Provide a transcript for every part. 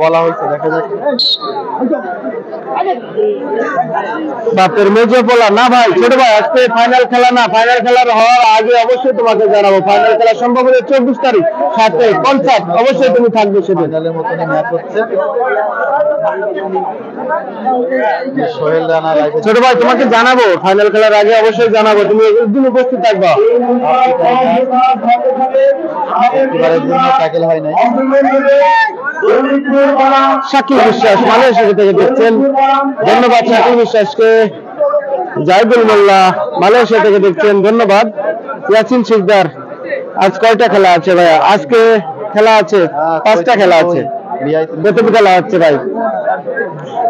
বলা হয়েছে, দেখা যাক। বাপের মেজো পোলা না ভাই, ছোট ভাই, আজকে ফাইনাল খেলা না, ফাইনাল খেলার হওয়ার আগে অবশ্যই তোমাকে জানাবো। ফাইনাল খেলা সম্ভব হলে 24 তারিখ সাথে কনসার্ট, অবশ্যই তুমি থাকবে সেদিন। ফাইনালের মতনই ম্যাচ হচ্ছে। সোহেল রানা লাইভে। ছোট ভাই তোমাকে জানাবো, ফাইনাল খেলার আগে অবশ্যই জানাবো, তুমি একদিন উপস্থিত থাকবা। এবারের জন্য ট্যাকেল হয় নাই। শাকিল বিশ্বাস মালয়েশিয়া থেকে দেখছেন, ধন্যবাদ শাকিল বিশ্বাসকে। জাহিদুল মোল্লা মালয়েশিয়া থেকে দেখছেন, ধন্যবাদ। ইয়াসিন শিকদার, আজ কয়টা খেলা আছে ভাইয়া? আজকে খেলা আছে 5টা খেলা আছে। কতটুকু খেলা হচ্ছে ভাই?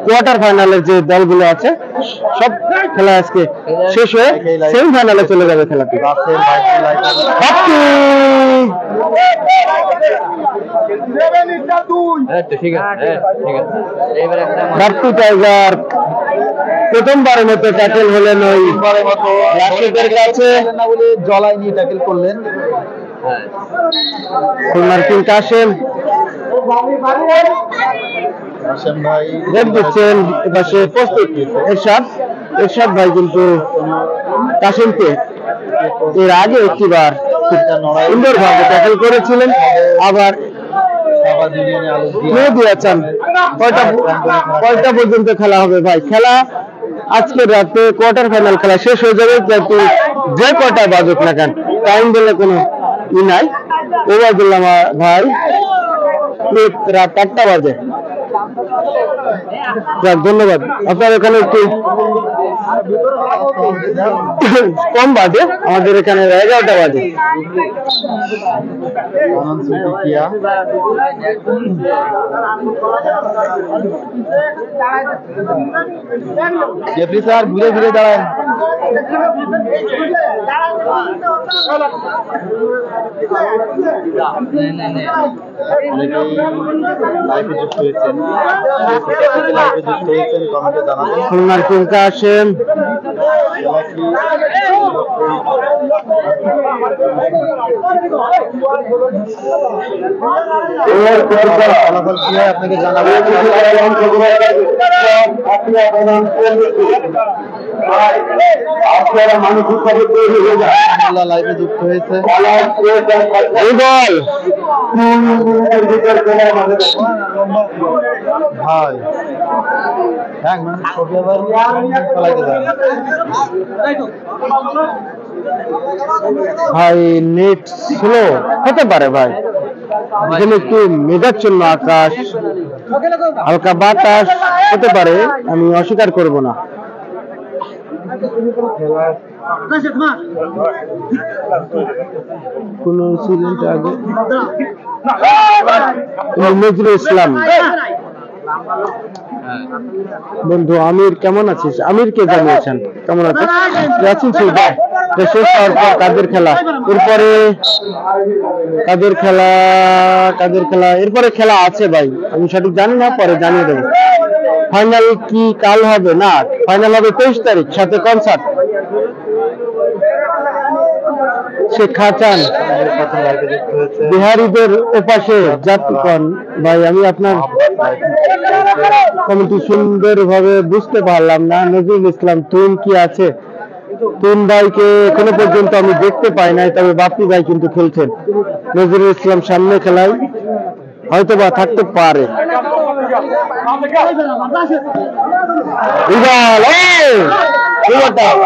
কোয়ার্টার ফাইনালের যে দলগুলো আছে সব খেলা আজকে শেষ হয়ে সেমি ফাইনালে চলে যাবে খেলাটি। বাপ্পি টাইগার প্রথমবারের মতো ট্যাকেল হলেন ওই রাশিদের কাছে, জলাই নিয়ে ট্যাকেল করলেন খুলনার কিং কাশেম। ভাই রেড দিচ্ছেন এপাশে প্রস্তুত এরশাদ ভাই, কিন্তু কাশেমকে এর আগে একটিবার সুন্দর ভাবে ট্যাকেল করেছিলেন। আবার দিয়েছেন। কয়টা পর্যন্ত খেলা হবে ভাই? খেলা আজকের রাতে কোয়ার্টার ফাইনাল খেলা শেষ হয়ে যাবে, কিন্তু যে কয়টা বাজুক না কেন টাইম বলে কোনো ই নাই। ওবায়দুল্লাহ ভাই রাত 8টা বাজে। ধন্যবাদ। আপনার এখানে একটু কম বাজে, আমাদের এখানে 11টা বাজে। স্যার ঘুরে ঘুরে দাঁড়ান। খুলনার কিং কাশেম, ফলাফল কি হয় আপনাকে জানাবো। লাইভে যুক্ত হয়েছে। ভাই ভাই নেট স্লো হতে পারে ভাই, এখানে একটু মেঘাচ্ছন্ন আকাশ, হালকা বাতাস হতে পারে, আমি অস্বীকার করব না। কোন সিলেন্ট আগে নজরুল ইসলাম বন্ধু আমির, কেমন আছিস? আমিরকে জানিয়েছেন কেমন আছে? আছেন শেষ হওয়ার পর কাদের খেলা, এরপরে কাদের খেলা এরপরে খেলা আছে ভাই, আমি সঠিক জানি না, পরে জানিয়ে দেবো। ফাইনাল কি কাল হবে? না, ফাইনাল হবে 23 তারিখ সাথে কনসার্ট। শেখ হাসান বিহারীদের ওপাশে যাত্রীগণ ভাই, আমি আপনার কমিটি সুন্দর ভাবে বুঝতে পারলাম না। নজরুল ইসলাম তুন কি আছে? তুন ভাইকে এখনো পর্যন্ত আমি দেখতে পাই নাই, তবে বাপ্পি ভাই কিন্তু খেলছেন। নজরুল ইসলাম সামনে খেলায় হয়তো বা থাকতে পারে।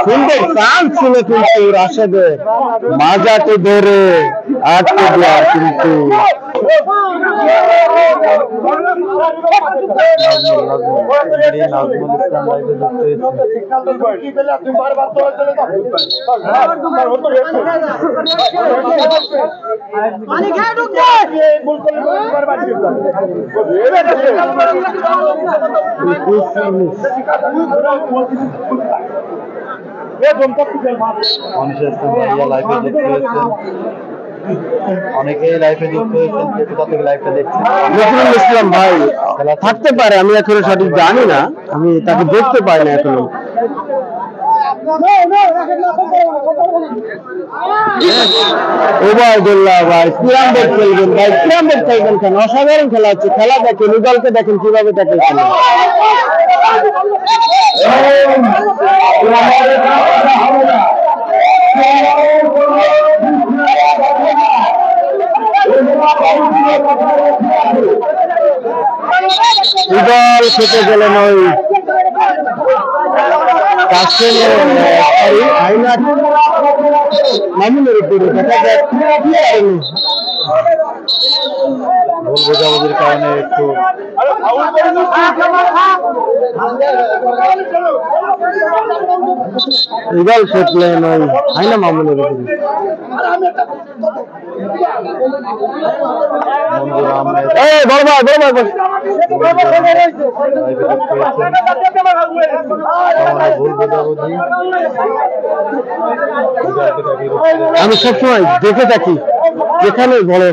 সুন্দর চান্স ছিল কিন্তু রাশেদের, মাজাতে ধরে আটকে দেওয়ার, কিন্তু অনেকেই লাইভে যুক্ত হয়েছেন, লাইভটা দেখছেন। নজরুল ইসলাম ভাই থাকতে পারে, আমি এখনো সঠিক জানি না, আমি তাকে দেখতে পাই না এখনো। ওবায়দুল্লাহ ভাই কিরাম বেট খেলবেন ভাই, কিরাম বেট খেলবেন কেন? অসাধারণ খেলা হচ্ছে, খেলা দেখেন, দলকে দেখেন কিভাবে তাকে খেলে। দল খেতে গেলেন ওই মামুনের উপরে, দেখা যাক ভুল বোঝাবুঝির কারণে একটু দল খেতলেন ওই আইনা মামুনের উপরে। মঞ্জুর আহমেদ ভুল বোঝাবুঝি। আমি সবসময় দেখে থাকি যেখানে বড়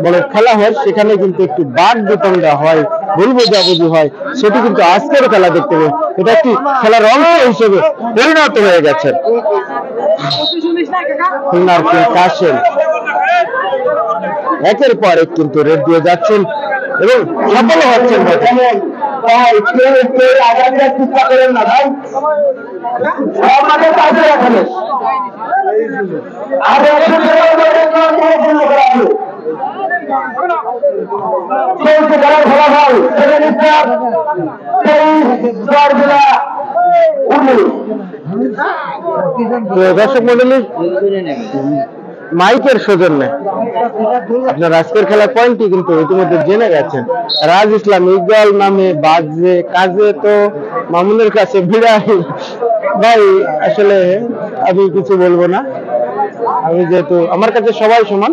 বড় খেলা হয় সেখানে কিন্তু একটু বাদ বিতণ্ডা হয়, ভুল বোঝাবুঝি হয়, সেটি কিন্তু আজকের খেলা দেখতে হবে, এটা একটি খেলার অংশ হিসেবে পরিণত হয়ে গেছে। কাশেম একের পর এক কিন্তু রেড দিয়ে যাচ্ছেন এবং সফল হচ্ছেন। চেষ্টা করেন না ভাই, দর্শক মন্ডলী, মাইকের সৌজন্যে আপনার আজকের খেলার পয়েন্টটি কিন্তু ইতিমধ্যে জেনে গেছেন। রাজ ইসলাম ইকবাল নামে বাজে কাজে তো মামুনের কাছে বিড়াই। ভাই আসলে আমি কিছু বলবো না, আমি যেহেতু আমার কাছে সবাই সমান,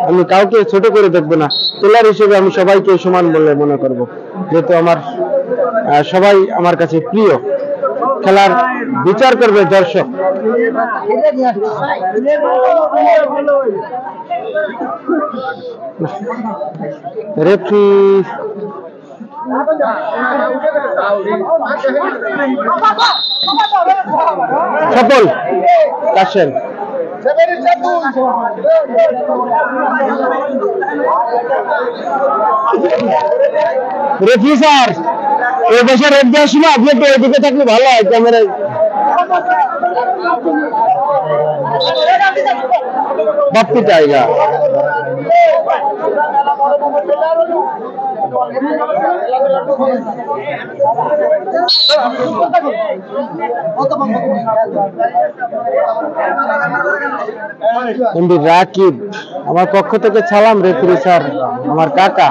আমি কাউকে ছোট করে দেখবো না। প্লেয়ার হিসেবে আমি সবাইকে সমান বলে মনে করব, যেহেতু আমার সবাই আমার কাছে প্রিয়। খেলার বিচার করবে দর্শক। রেফারি সফল কাশেম। রেফারি স্যার, এই বছর রেড দেওয়ার সময় আপনি একটু এদিকে থাকলে ভালো হয়, ক্যামেরায় বাপ্পি টাইগার। রাকিব, আমার পক্ষ থেকে সালাম রেফারি স্যার, আমার কাকা।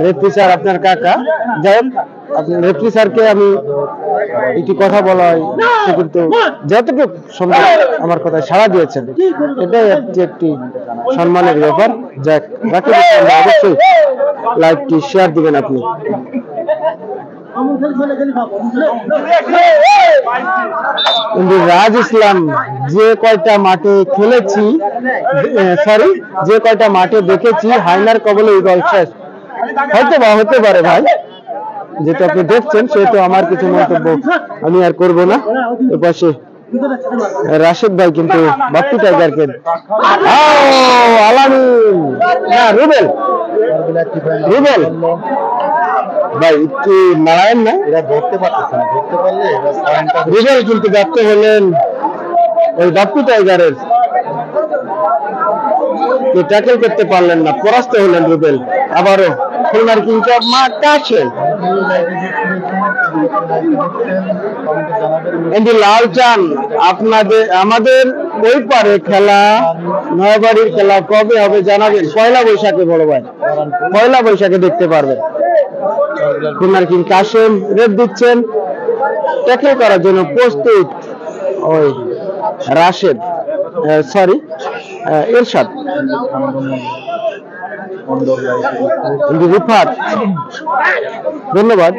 রেফারি স্যার আপনার কাকা, যাই হোক রেফারি স্যারকে আমি একটি কথা বলা হয়, সে কিন্তু যতটুকু সম্ভব আমার কথায় সাড়া দিয়েছেন, এটাই একটি সম্মানের ব্যাপার। যাক, রাকিব অবশ্যই লাইভটি শেয়ার দিবেন আপনি। কিন্তু রাজ ইসলাম, যে কয়টা মাঠে খেলেছি, যে কয়টা মাঠে দেখেছি, হাইনার কবলে এই দল শেষ। হতে পারে ভাই, যেহেতু আপনি দেখছেন সেহেতু আমার কিছু মন্তব্য আমি আর করব না। এপাশে রাশেদ ভাই কিন্তু বাপ্পি টাইগারকে আলামিন না রুবেল ভাই একটু নারায়ণ না, এরা ধরতে পারতেছে না, ধরতে পারলে রুবেল কিন্তু ব্যর্থ হলেন ওই বাপ্পি টাইগারের, ট্যাকেল করতে পারলেন না, পরাস্ত হলেন রুবেল। আবারও খুলনার কিংস অফ মাঠ কাশেম। লালচান, আমাদের ওই পারে খেলা, নয়াবাড়ির খেলা কবে হবে জানাবেন। পয়লা বৈশাখে বড় ভাই, পয়লা বৈশাখে দেখতে পারবেন। খুলনার কিং কাশেম রেড দিচ্ছেন, ট্যাকেল করার জন্য প্রস্তুত ওই রাশেদ, এরশাদ। রিফাত, ধন্যবাদ।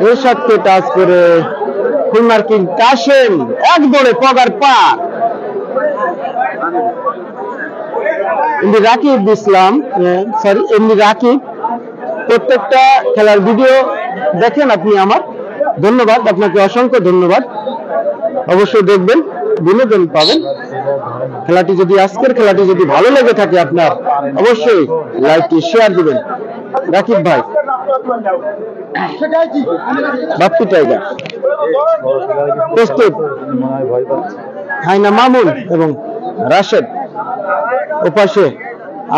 এরশাদকে টাচ করে খুলনার কিং কাশেম এক দৌড়ে পগার পার। এমনি রাকিব ইসলাম, সরি এমনি রাকিব, প্রত্যেকটা খেলার ভিডিও দেখেন আপনি আমার, ধন্যবাদ আপনাকে, অসংখ্য ধন্যবাদ। অবশ্যই দেখবেন, বিনোদন পাবেন। খেলাটি যদি আজকের খেলাটি যদি ভালো লেগে থাকে আপনার, অবশ্যই লাইকটি শেয়ার দিবেন। রাকিব ভাই, বাপ্পি টাইগার প্রস্তুত, হাইনা মামুন এবং রাশেদ, ওপাশে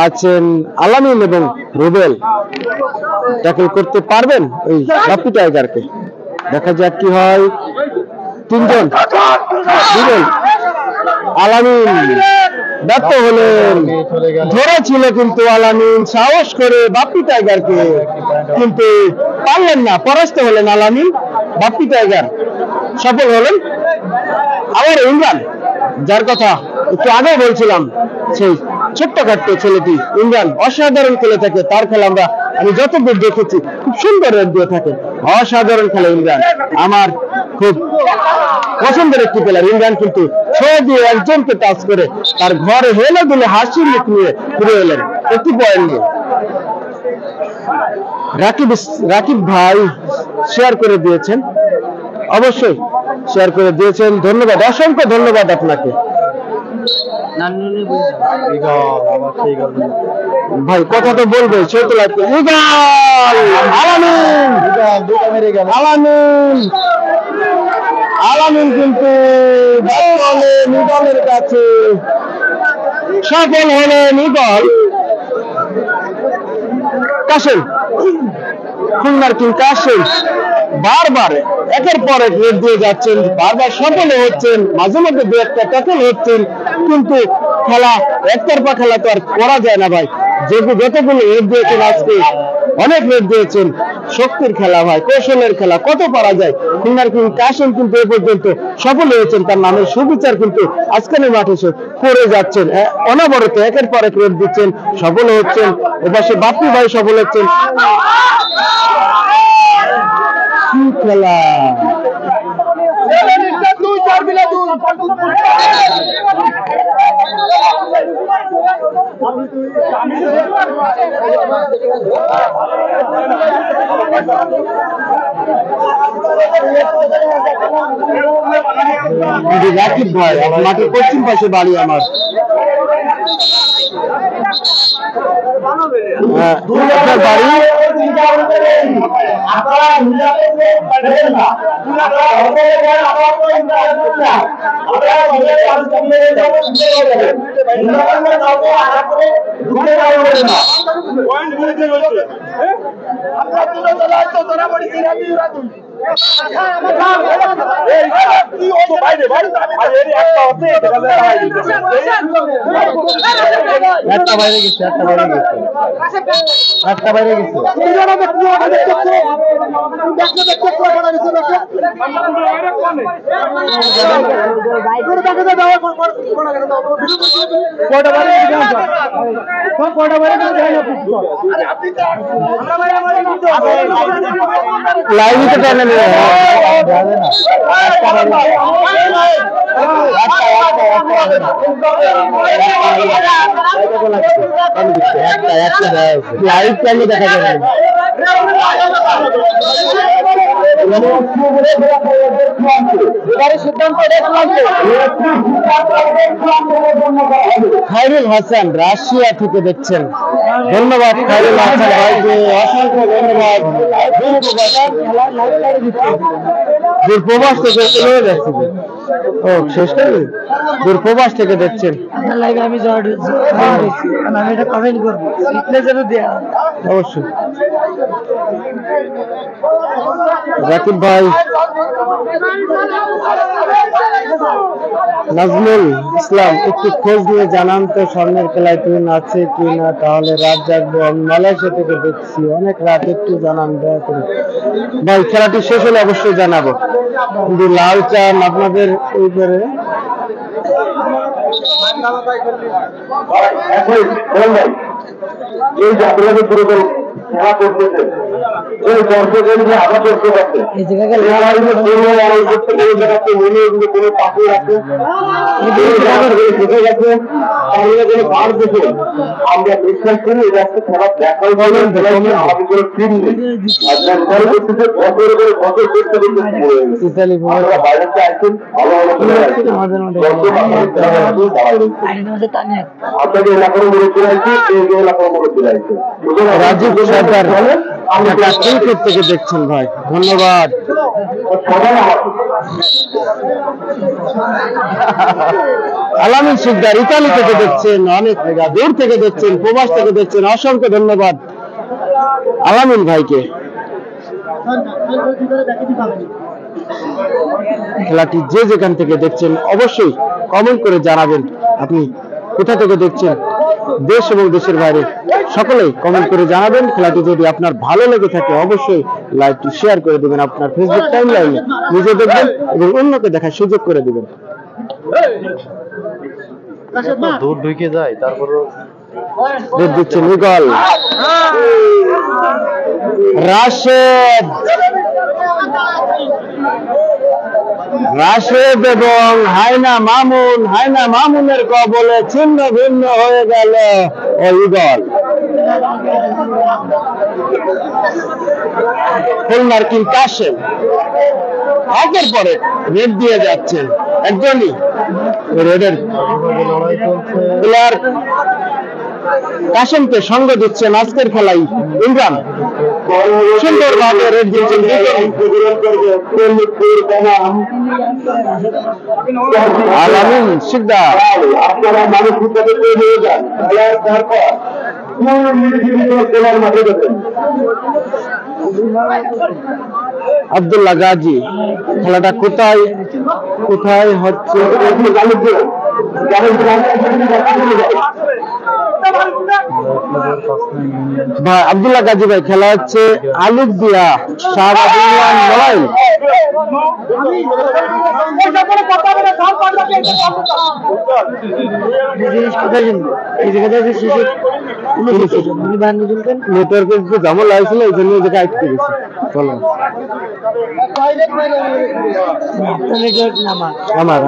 আছেন আলামিন এবং রুবেল। ট্যাকল করতে পারবেন এই বাপ্পি টাইগারকে? দেখা যাক কি হয়। তিনজন দিলেন, আলামিন ব্যর্থ হলেন। ধরে ছিল কিন্তু আলামিন সাহস করে বাপ্পি টাইগারকে, কিন্তু পারলেন না, পরাস্ত হলেন আলামিন। বাপ্পি টাইগার সফল হলেন। আবার ইমরান, যার কথা একটু আগে বলছিলাম, সেই ছোট্টখাট্ট ছেলেটি ইমরান অসাধারণ খেলে থাকে। তার খেলা আমি যতদূর দেখেছি খুব সুন্দর রেট দিয়ে থাকে, অসাধারণ খেলে ইমরান, আমার খুব পছন্দের একটি প্লেয়ার ইমরান। কিন্তু ছোঁয়া দিয়ে একজনকে টাচ করে তার ঘরে হেলে দিলে হাসি মুখ নিয়ে ফিরে এলেন একটি পয়েন্ট নিয়ে। রাকিব ভাই শেয়ার করে দিয়েছেন, অবশ্যই শেয়ার করে দিয়েছেন, ধন্যবাদ, অসংখ্য ধন্যবাদ আপনাকে ভাই। কথা তো বলবে, চলতে লাগবে। আলামিন কিন্তু নিগলের কাছে সফল হলেন। নিগল কাশেম, খুলনার কিং কাশেম বারবার একের পর এক রেট দিয়ে যাচ্ছেন, বারবার সফল হচ্ছেন, মাঝে মধ্যে দু একটা ট্যাকল হচ্ছেন, কিন্তু খেলা একতরফা খেলা তো আর করা যায় না ভাই। যতগুলো রেট দিয়েছেন আজকে, অনেক রেট দিয়েছেন। শক্তির খেলা ভাই, কৌশলের খেলা, কত পারা যায়। খুলনার কিং কাশেম কিন্তু এ পর্যন্ত সফল হয়েছেন, তার নামের সুবিচার কিন্তু আজকের মাঠে করে যাচ্ছেন। অনবরত একের পর এক রেট দিচ্ছেন, সফল হচ্ছেন। এপাশে বাপ্পি ভাই সফল হচ্ছেন। কি খেলা! রাকিব ভাই, মাঠের পশ্চিম পাশে বাড়ি আমার। আপনার বাড়ি একটা বাইরে গেছে, একটা বাইরে গেছে। লাইভে টানে নিয়ে লাইভ টাইমে দেখা যাবে। খায়রুল হাসান রাশিয়া থেকে দেখছেন, ধন্যবাদ খায়রুল হাসান ভাইকে, অসংখ্য ধন্যবাদ। দূরপ্রবাস থেকে চলে যাচ্ছে, ও শেষ করে দূরপ্রবাস থেকে দেখছেন। আমি এটা কমেন্ট করবো, অবশ্যই। রাকিব ভাই, নাজমুল ইসলাম, একটু খোঁজ নিয়ে জানান তো সামনের খেলায় টুইন আছে কি না, তাহলে রাত জাগবো। আমি মালয়েশিয়া থেকে দেখছি, অনেক রাত, একটু জানান দয়া করে ভাই। খেলাটি শেষ হলে অবশ্যই জানাবো। কিন্তু লাল চান আপনাদের এইবারে এই যে আপনাদের খেলা করতেছে এই দর্শকের যে আঘাত করতে পারছে কোনো পাশে আছে আমরা বিশ্বাস করি এটা একটা খেলা দেখার ভালো আমাদের কোনো টিম নেই আপনার পরবর্তীতে বছর করে বছর করতে আমরা বাইরেতে আসছেন ভালো আপনাকে এলাকার মুরব্বী আছে এই এলাকার মুরব্বী আছে রাজীব সরকার থেকে দেখছেন ভাই, ধন্যবাদ। আলামিন শিকদার ইতালি থেকে দেখছেন, অনেক দূর থেকে দেখছেন, প্রবাস থেকে দেখছেন, অসংখ্য ধন্যবাদ আলামিন ভাইকে। খেলাটি যে যেখান থেকে দেখছেন অবশ্যই কমেন্ট করে জানাবেন আপনি কোথা থেকে দেখছেন, দেশ এবং দেশের বাইরে সকলেই কমেন্ট করে জানাবেন। খেলাটি যদি আপনার ভালো লেগে থাকে অবশ্যই লাইভটি শেয়ার করে দেবেন আপনার ফেসবুক টাইমলাইনে, নিজে দেখবেন এবং অন্যকে দেখার সুযোগ করে দেবেন। দূর ঢুকে যায় তারপরও দিচ্ছেন ইগল রাশেদ এবং হাইনা মামুনের কবলে ছিন্ন ভিন্ন হয়ে গেল ও ইগল। খুলনার কিং কাশেম একের পরে রেড দিয়ে যাচ্ছেন, একজনই রেডের প্লেয়ার কাশেমকে সঙ্গ দিচ্ছেন আজকের খেলায় ইমরান, সুন্দরভাবে রেড দিচ্ছেন। আলামিন শিকদার আপনারা মানসিকভাবে তৈরি হয়ে যান, খেলার তারপর মাঠে দেবেন। আব্দুল্লাহ গাজী, খেলাটা কোথায় হচ্ছে ভাই? আব্দুল্লাহ গাজী ভাই, খেলা হচ্ছে আলুদিয়া শাহবাদিয়ান মোবাইল। নেটওয়ার্কের একটু ঝামেলা হয়েছিল, এই জন্য জায়গায় আটকে গেছে। চলো আমার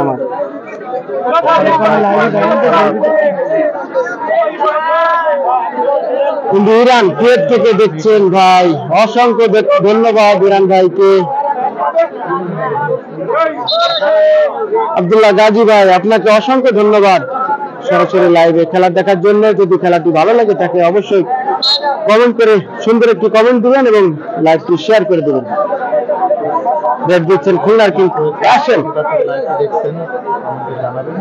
কিন্তু ইরান কুয়েত থেকে দেখছেন ভাই, অসংখ্য ধন্যবাদ ইরান ভাইকে। আব্দুল্লাহ গাজী ভাই, আপনাকে অসংখ্য ধন্যবাদ সরাসরি লাইভে খেলা দেখার জন্য। যদি খেলাটি ভালো লাগে থাকে অবশ্যই কমেন্ট করে সুন্দর একটি কমেন্ট দিবেন এবং লাইভটি শেয়ার করে দেবেন। রেড দিচ্ছেন খুলনার কিং কাশেম। দেখছেন জানাবেন,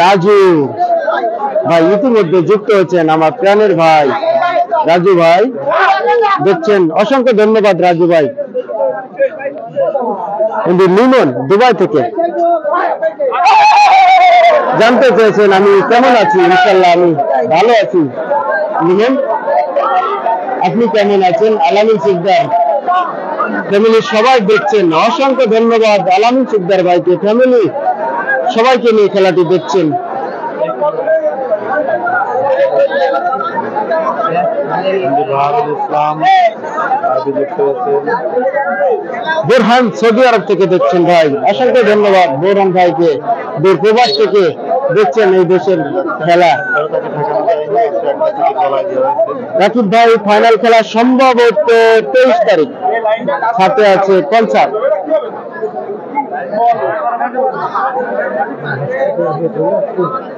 রাজু ভাই ইতিমধ্যে যুক্ত হচ্ছেন, আমার প্রাণের ভাই রাজু ভাই দেখছেন, অসংখ্য ধন্যবাদ রাজু ভাই। লিমন দুবাই থেকে জানতে চেয়েছেন আমি কেমন আছি। ইনশাল্লাহ আমি ভালো আছি। লিমন, আপনি কেমন আছেন? আলামিন শিকদার ফ্যামিলি সবাই দেখছেন, অসংখ্য ধন্যবাদ আলামিন শিকদার ভাইকে, ফ্যামিলি সবাইকে নিয়ে খেলাটি দেখছেন। বোরহান সৌদি আরব থেকে দেখছেন ভাই, অসংখ্য ধন্যবাদ বোরহান ভাইকে, দূর প্রবাস থেকে দেখছেন এই দেশের খেলা। রাকিব ভাই, ফাইনাল খেলা সম্ভবত 23 তারিখ, সাথে আছে কনসার্ট।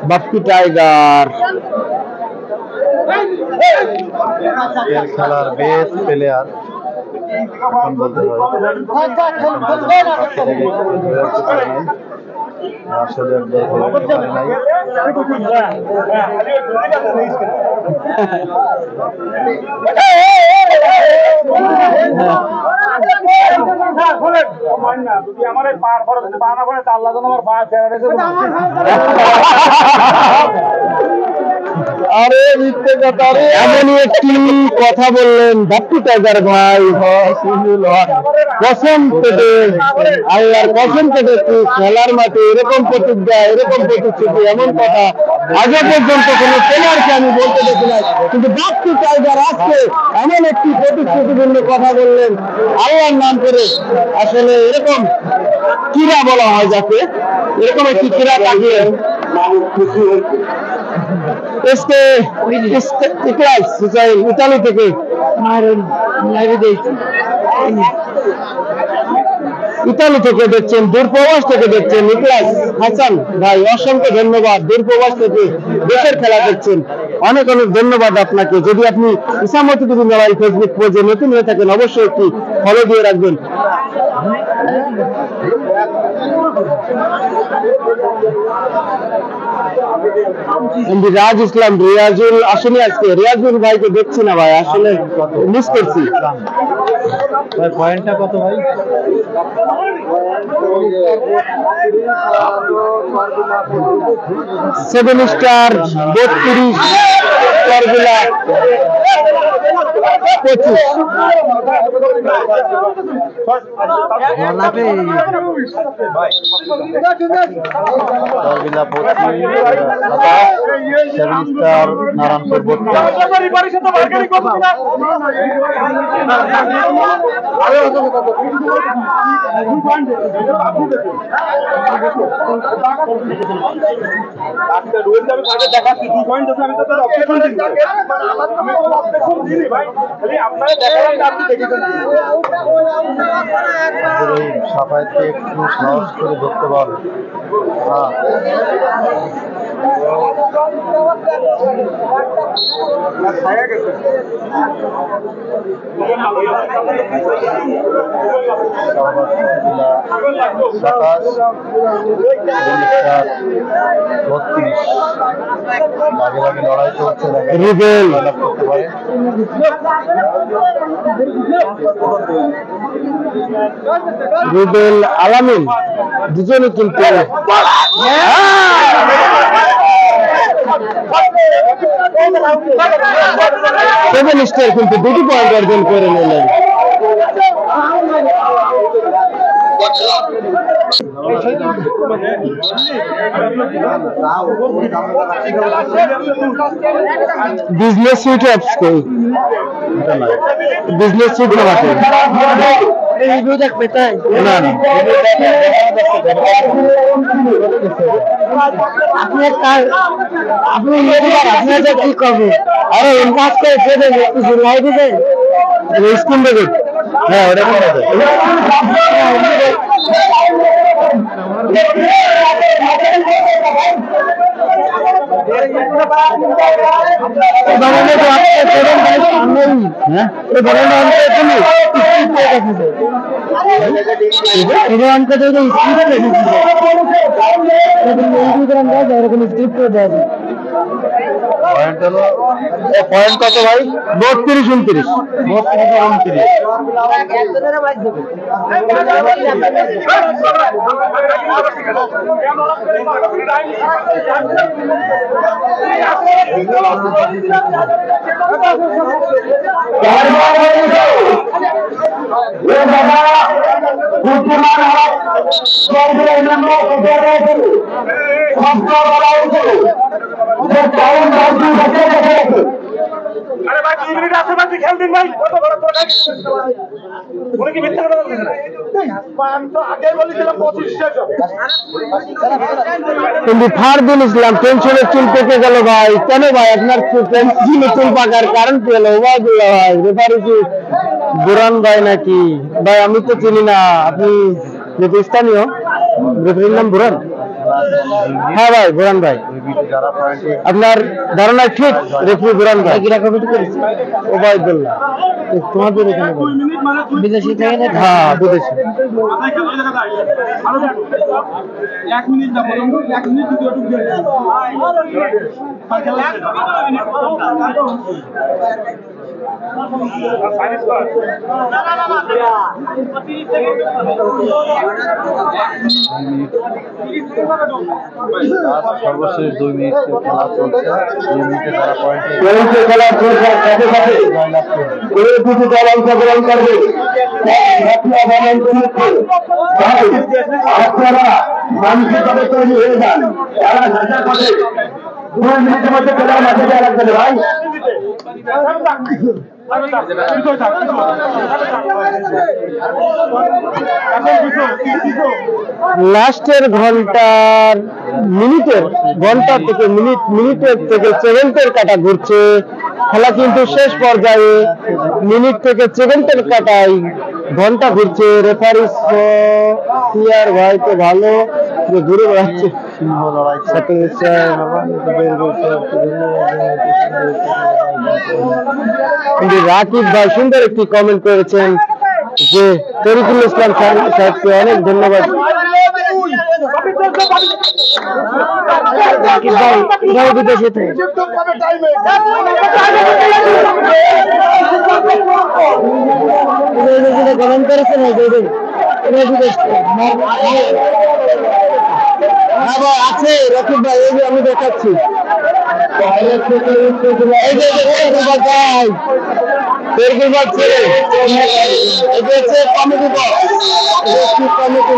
বাপ্পি টাইগার খেলার বেস্ট প্লেয়ার এখন বলতে হয়, আসলে নাই। আমার পার আল্লাহ আমার পা আরে মিথ্যে কথা, এমনই একটি কথা বললেন বাপ্পি টাইগার ভাই। কসম কেটে, আল্লাহর কসম কেটে খেলার মাঠে এরকম প্রতিজ্ঞা, এরকম প্রতিশ্রুতি, এমন কথা আগে পর্যন্ত কোনো প্লেয়ারকে আমি বলতে দেখি নাই। কিন্তু বাপ্পি টাইগার আজকে এমন একটি প্রতিশ্রুতিপূর্ণ কথা বললেন আল্লাহর নাম করে। আসলে এরকম ক্রীড়া বলা হয় যাকে, এরকম একটি ক্রীড়া তাকিয়ে ইতালি থেকে দেখছেন, দূরপ্রবাস থেকে দেখছেন ইকলাস হাসান ভাই, অসংখ্য ধন্যবাদ। দূরপ্রবাস থেকে দেশের খেলা দেখছেন, অনেক অনেক ধন্যবাদ আপনাকে। যদি আপনি ইসামতি টিভি মোবাইল ফেসবুক পেজে নতুন হয়ে থাকেন, অবশ্যই একটি ফলো দিয়ে রাখবেন। রাজ ইসলাম, রিয়াজুল আসেনি আজকে, রিয়াজুল ভাইকে দেখছি না ভাই, আসলে মিস করছি। পয়েন্টটা কত ভাই? 7 স্টার 32, করগুলা 7 স্টার নারায়ণপুর 32। দেখাচ্ছি 2 পয়েন্ট আমি তো অপশন দিই ভাই, আপনারা দেখালেন আপনি দেখেছেন। সাফাইতে একটু সাহস করে ধরতে পারবে। হ্যাঁ, লড়াই চলছে, রুবেল করতে পারে। রুবেল আলামিন দুজনে কিন্তু 7 স্টার কিন্তু 2টি পয়েন্ট অর্জন করে নিলেন। बिजनेस सूट है आपको, बिजनेस सूट लगाते हैं रिव्यू देख पेता है ना अपने कार अपने यूट्यूबर अपने से की करबे अरे इनका को दे दे जुलाई दे दे स्किन दे दे हां ওটা করে দে বানানে তো আপনি করেন ভাই সামনে হ্যাঁ এই বানানে हमको তুমি স্কিপ করে দিতে এটা हमको তো স্কিপ করে দিতে এই গ্রাম দাও এরকম স্কিপ করে দাও পয়েন্ট হলো পয়েন্ট কত ভাই? 32 29 अरे भाई 2 मिनट आसपास खेल दिन भाई बोले कि मिथ्या কথা বলছেন আমি তো আগে বলেছিলাম 25 শেষ হবে কিন্তু ফারদুল ইসলাম টেনশনে চুল পেকে গেল ভাই। কেন ভাই আপনার টেনশনে চুল পাকার কারণ কি হলো ওয়াদুল্লাহ ভাই? রেফারি কি বুরান ভাই নাকি? ভাই আমি তো চিনি না, আপনি যেহেতু স্থানীয়, রেফারির নাম বুরান? হ্যাঁ ভাই বুরান ভাই। আপনার ধারণা ঠিক রেফারি বুরান ভাই ওবায়দুল্লাহ তোমাদের এখানে বিদেশি থেকে না? হ্যাঁ বিদেশি। 1 মিনিট না 1 মিনিট দুটো সর্বশেষ 2 মিনিট খেলা চলছে। 2 মিনিটে তারা পয়েন্টে খেলা চলছে, সাথে সাথে এই দুটি দল অংশগ্রহণ করবে। আপনারা মানসিকভাবে তৈরি হয়ে যান, তারা ঢাকা করে 2 মিনিটের মধ্যে খেলার মাঠে যা রাখবেন ভাই। লাস্টের ঘন্টা থেকে মিনিটের থেকে সেকেন্ডের কাটা ঘুরছে। খেলা কিন্তু শেষ পর্যায়ে, মিনিট থেকে সেকেন্ডের কাটায় ঘন্টা ঘুরছে। রেফারি সিয়ার ভাই তো ভালো যে ঘুরে বেড়াচ্ছে। কিন্তু রাকিব ভাই সুন্দর একটি কমেন্ট করেছেন যে তরিকুল ইসলাম সাহেবকে অনেক ধন্যবাদ। কমেন্ট করেছেন আছে রাকিব ভাই, এই যে আমি দেখাচ্ছি। কমিটি